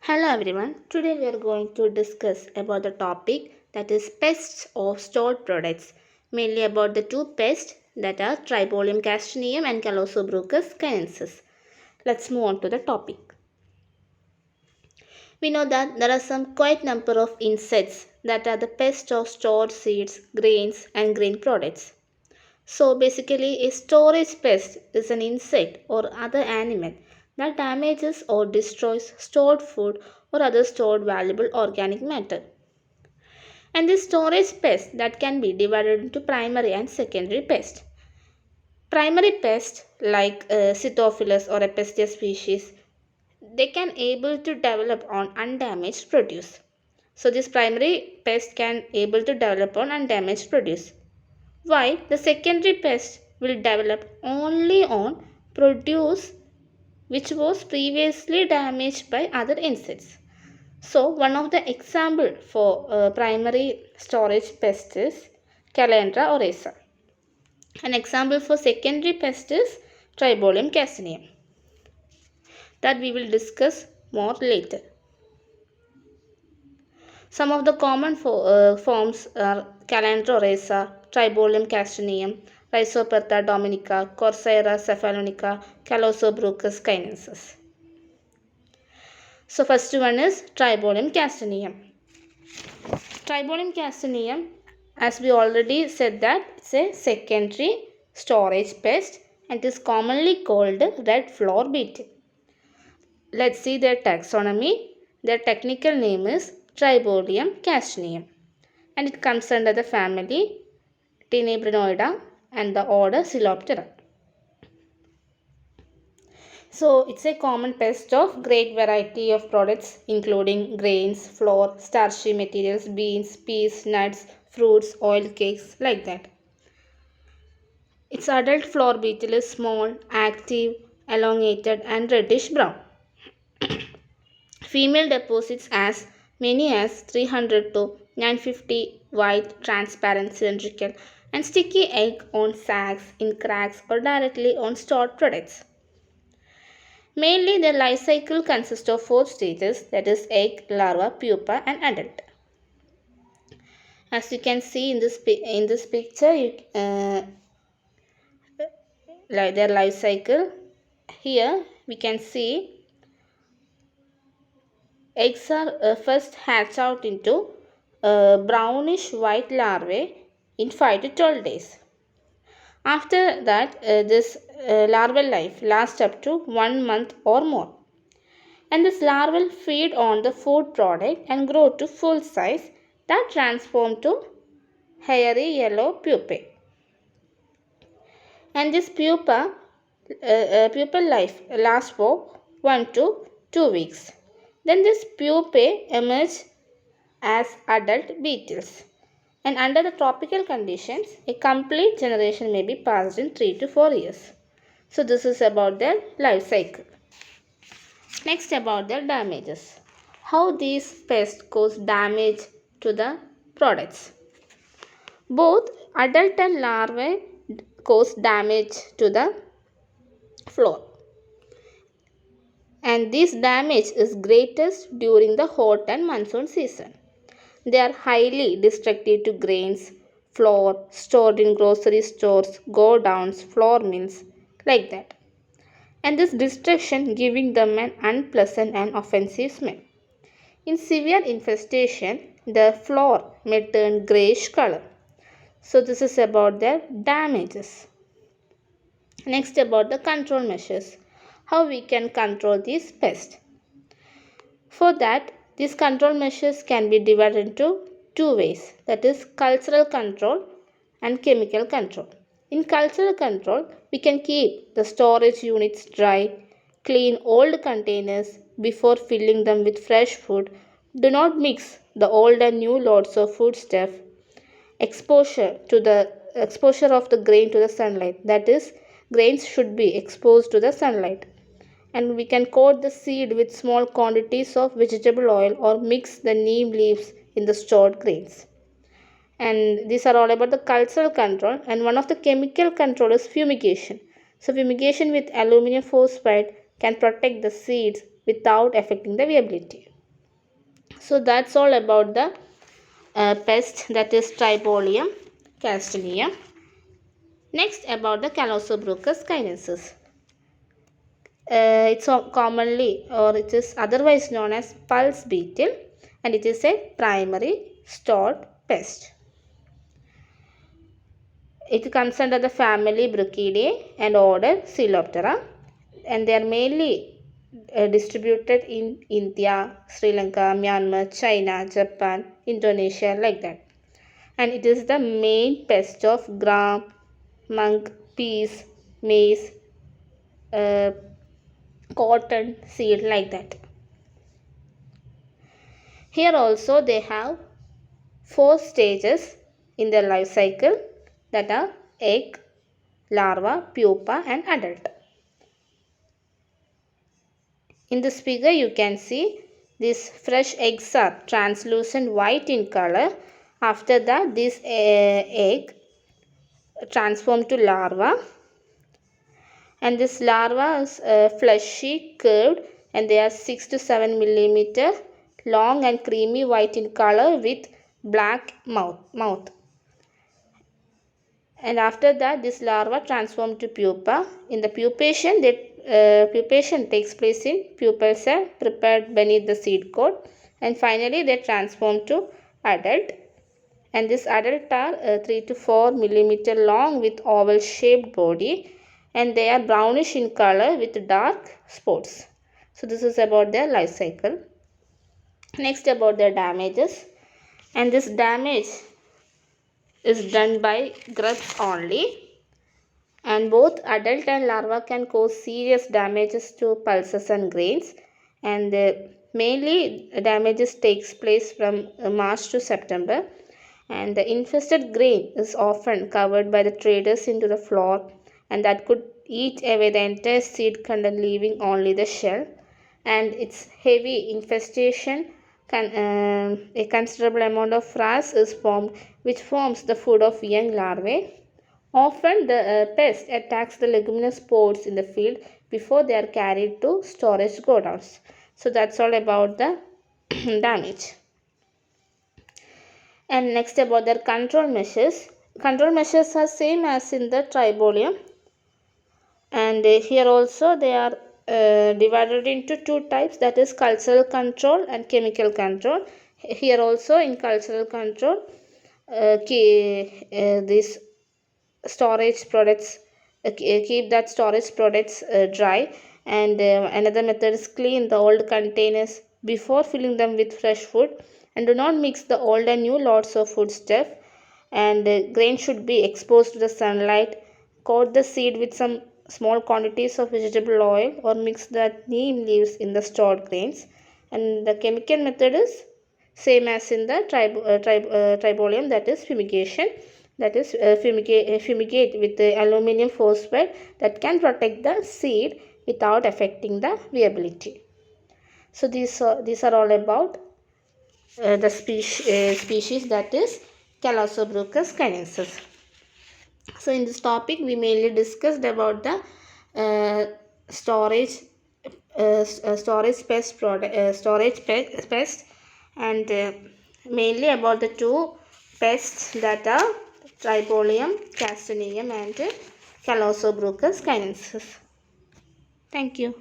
Hello everyone. Today we are going to discuss about the topic that is pests of stored products, mainly about the two pests that are Tribolium castaneum and Callosobruchus cayensis. Let's move on to the topic. We know that there are some quite number of insects that are the pests of stored seeds, grains and grain products. So basically a storage pest is an insect or other animal that damages or destroys stored food or other stored valuable organic matter. And this storage pest that can be divided into primary and secondary pest. Primary pest like Cytophilus or Apestia species, they can able to develop on undamaged produce. So this primary pest can able to develop on undamaged produce, while the secondary pest will develop only on produce which was previously damaged by other insects. So one of the example for primary storage pest is Calandra oresa. An example for secondary pest is Tribolium castaneum that we will discuss more later. Some of the common forms are Calandra oresa, Tribolium castaneum, Rhizoperta dominica, Corsaira cephalonica, Callosobruchus cayensis. So first one is Tribolium castaneum. Tribolium castaneum, as we already said, that it's a secondary storage pest and is commonly called red floor beetle. Let's see their taxonomy. Their technical name is Tribolium castaneum and it comes under the family Tenebrinoida and the order Coleoptera. So it's a common pest of great variety of products including grains, flour, starchy materials, beans, peas, nuts, fruits, oil cakes, like that. Its adult floor beetle is small, active, elongated and reddish brown. Female deposits as many as 300 to 950 white, transparent, cylindrical and sticky egg on sacs, in cracks or directly on stored products. Mainly their life cycle consists of 4 stages, that is egg, larva, pupa and adult. As you can see in this picture, like their life cycle. Here we can see eggs are first hatch out into brownish white larvae in 5 to 12 days. After that, this larval life lasts up to 1 month or more. And this larval feed on the food product and grow to full size that transform to hairy yellow pupae. And this pupal life lasts for 1 to 2 weeks. Then this pupae emerge as adult beetles. And under the tropical conditions, a complete generation may be passed in 3 to 4 years. So this is about their life cycle. Next, about their damages. How these pests cause damage to the products. Both adult and larvae cause damage to the floor. And this damage is greatest during the hot and monsoon season. They are highly destructive to grains, flour stored in grocery stores, godowns, flour mills, like that. And this destruction giving them an unpleasant and offensive smell. In severe infestation, the flour may turn greyish color. So this is about their damages. Next, about the control measures. How we can control these pests. For that, these control measures can be divided into 2 ways, that is cultural control and chemical control. In cultural control, we can keep the storage units dry, clean old containers before filling them with fresh food, do not mix the old and new loads of foodstuff, exposure of the grain to the sunlight, that is grains should be exposed to the sunlight. And we can coat the seed with small quantities of vegetable oil or mix the neem leaves in the stored grains. And these are all about the cultural control. And one of the chemical control is fumigation. So fumigation with aluminum phosphide can protect the seeds without affecting the viability. So that's all about the pest, that is Tribolium castaneum. Next, about the Callosobruchus cainensis. It's commonly, or it is otherwise known as pulse beetle, and it is a primary stored pest. It comes under the family Bruchidae and order Coleoptera, and they are mainly distributed in India, Sri Lanka, Myanmar, China, Japan, Indonesia, like that. And it is the main pest of gram, mung, peas, maize, uh, cotton, seed, like that. Here also they have 4 stages in their life cycle, that are egg, larva, pupa and adult. In this figure you can see these fresh eggs are translucent white in color. After that this egg transform to larva, and this larva is fleshy, curved, and they are 6 to 7 millimeter long and creamy white in color with black mouth. And after that this larva transform to pupa. In the pupation, pupation takes place in pupal cell prepared beneath the seed coat, and finally they transform to adult. And this adult are 3 to 4 millimeter long with oval shaped body, and they are brownish in color with dark spots. So this is about their life cycle. Next, about their damages, and this damage is done by grubs only, and both adult and larva can cause serious damages to pulses and grains, and mainly damages takes place from March to September, and the infested grain is often covered by the traders into the floor, and that could eat away the entire seed content, leaving only the shell. And its heavy infestation a considerable amount of frass is formed, which forms the food of young larvae. Often the pest attacks the leguminous pods in the field before they are carried to storage godowns. So that's all about the damage. And next, about their control measures. Control measures are same as in the Tribolium, and here also they are divided into 2 types, that is cultural control and chemical control. Here also in cultural control, these storage products, keep that storage products dry, and another method is clean the old containers before filling them with fresh food, and do not mix the old and new lots of food stuff, and grain should be exposed to the sunlight. Coat the seed with some small quantities of vegetable oil, or mix the neem leaves in the stored grains. And the chemical method is same as in the Tribolium, that is fumigation, that is fumigate with the aluminum phosphate that can protect the seed without affecting the viability. So these are all about the species, that is Callosobruchus cainensis. So in this topic we mainly discussed about the storage pest, and mainly about the 2 pests, that are Tribolium castaneum and Callosobruchus cainensis. Thank you.